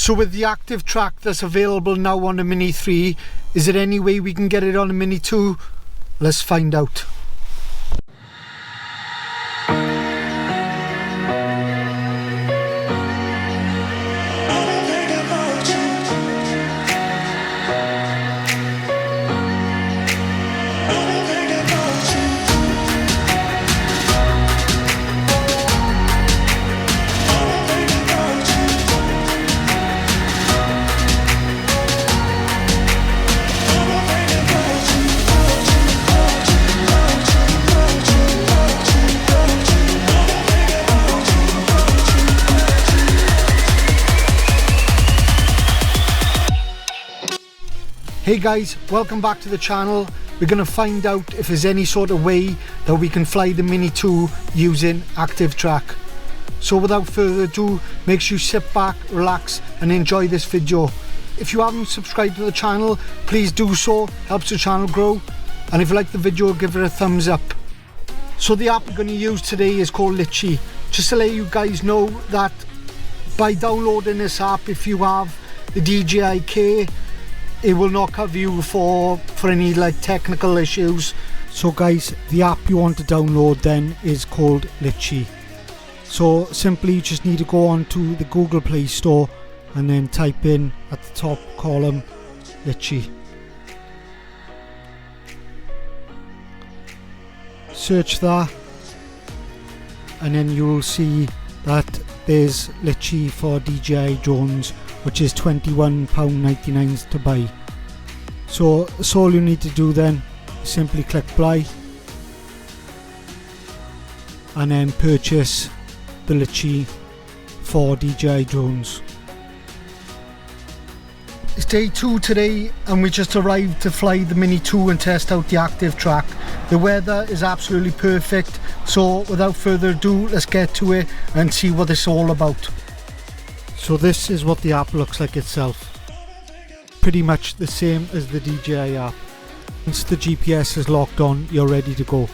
So with the ActiveTrack that's available now on the Mini 3, is there any way we can get it on the Mini 2? Let's find out. Hey guys, welcome back to the channel. We're going to find out if there's any sort of way that we can fly the Mini 2 using ActiveTrack. So without further ado, make sure you sit back, relax and enjoy this video. If you haven't subscribed to the channel, please do so, helps the channel grow. And if you like the video, give it a thumbs up. So the app we're going to use today is called Litchi. Just to let you guys know that by downloading this app, if you have the DJI, it will not cover you for any like technical issues. So guys, the app you want to download then is called Litchi. So simply you just need to go on to the Google Play Store and then type in at the top column Litchi. Search that and then you'll see that there's Litchi for DJI drones, which is £21.99 to buy. So that's all you need to do then. Simply click buy and then purchase the Litchi for DJI drones. It's day 2 today and we just arrived to fly the Mini 2 and test out the ActiveTrack. The weather is absolutely perfect, so without further ado, let's get to it and see what it's all about. So this is what the app looks like itself. Pretty much the same as the DJI app. Once the GPS is locked on, you're ready to go.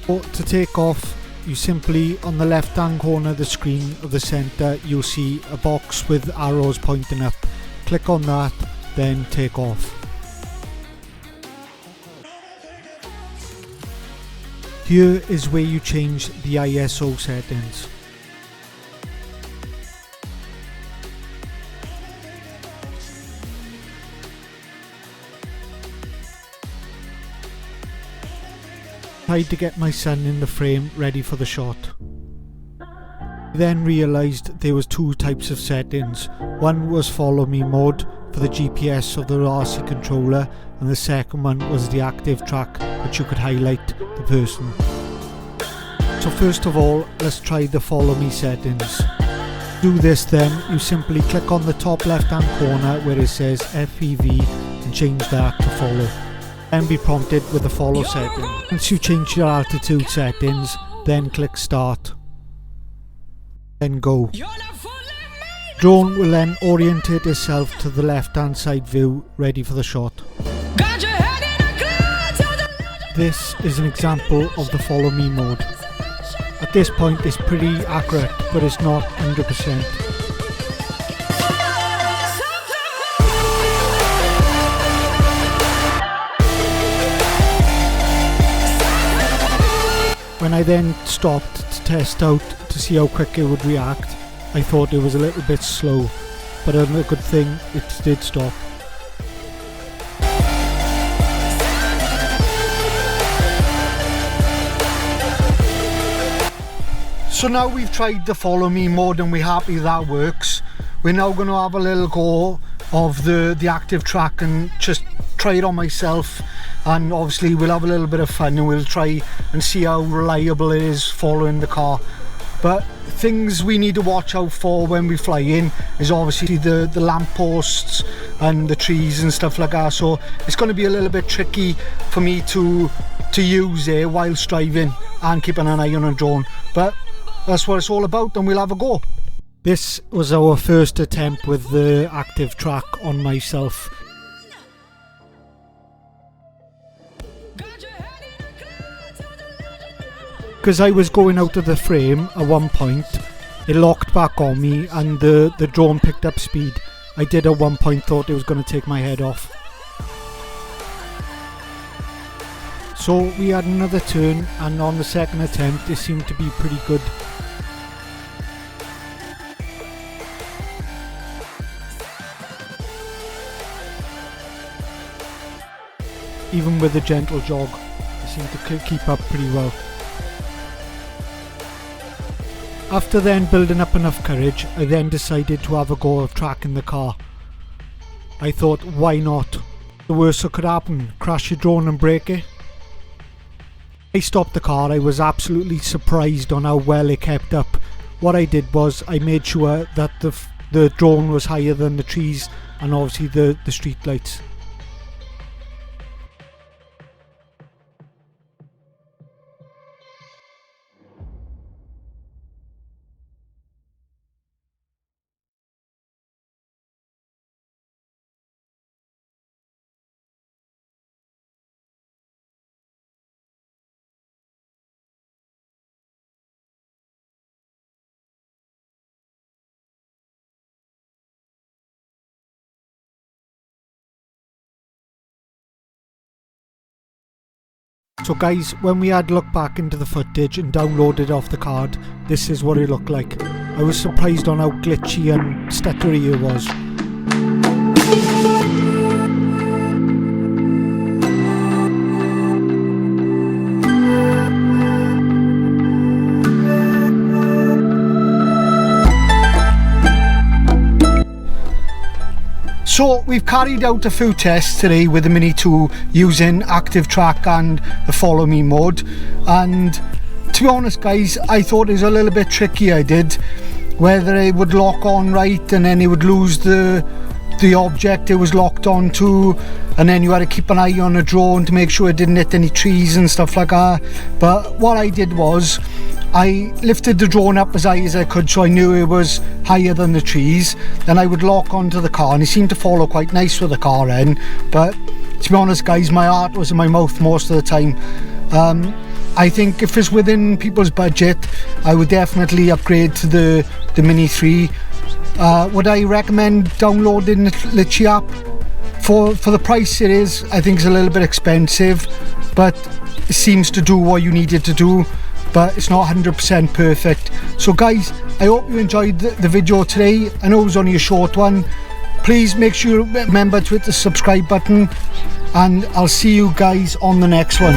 So to take off, you simply, on the left hand corner of the screen of the center, you'll see a box with arrows pointing up. Click on that, then take off. Here is where you change the ISO settings. Tried to get my son in the frame ready for the shot. I then realised there was 2 types of settings. One was follow me mode for the GPS of the RC controller, and the second one was the ActiveTrack, which you could highlight the person. So first of all, let's try the follow me settings. To do this then, you simply click on the top left hand corner where it says FPV and change that to follow. Then be prompted with the follow setting. Once you change your altitude settings, then click start. Then go. Drone will then orientate itself to the left hand side view, ready for the shot. This is an example of the follow me mode. At this point it's pretty accurate, but it's not 100%. When I then stopped to test out to see how quick it would react, I thought it was a little bit slow, but a good thing it did stop. So now we've tried the follow me mode and we're happy that works. We're now going to have a little go of the ActiveTrack and just try it on myself, and obviously we'll have a little bit of fun and we'll try and see how reliable it is following the car. But things we need to watch out for when we fly in is obviously the lampposts and the trees and stuff like that, so it's going to be a little bit tricky for me to use it whilst driving and keeping an eye on a drone, but that's what it's all about and we'll have a go. This was our first attempt with the ActiveTrack on myself. Because I was going out of the frame at one point it locked back on me and the drone picked up speed. I did at one point thought it was going to take my head off. So we had another turn, and on the second attempt it seemed to be pretty good. Even with a gentle jog, it seemed to keep up pretty well. After then building up enough courage, I then decided to have a go of tracking the car. I thought, why not? The worst that could happen, crash your drone and break it. I stopped the car. I was absolutely surprised on how well it kept up. What I did was I made sure that the drone was higher than the trees and obviously the street lights. So guys, when we had looked back into the footage and downloaded off the card, this is what it looked like. I was surprised on how glitchy and stuttery it was. So we've carried out a few tests today with the Mini 2 using ActiveTrack and the follow me mode, and to be honest guys, I thought it was a little bit tricky. I did, whether it would lock on right and then it would lose the object it was locked onto, and then you had to keep an eye on the drone to make sure it didn't hit any trees and stuff like that. But what I did was I lifted the drone up as high as I could so I knew it was higher than the trees. Then I would lock onto the car, and it seemed to follow quite nice with the car in. But to be honest guys, my heart was in my mouth most of the time. I think if it's within people's budget, I would definitely upgrade to the Mini 3. Would I recommend downloading the Litchi App? For the price it is, I think it's a little bit expensive, but it seems to do what you need it to do. But it's not 100% perfect. So guys, I hope you enjoyed the video today. I know it was only a short one. Please make sure you remember to hit the subscribe button, and I'll see you guys on the next one.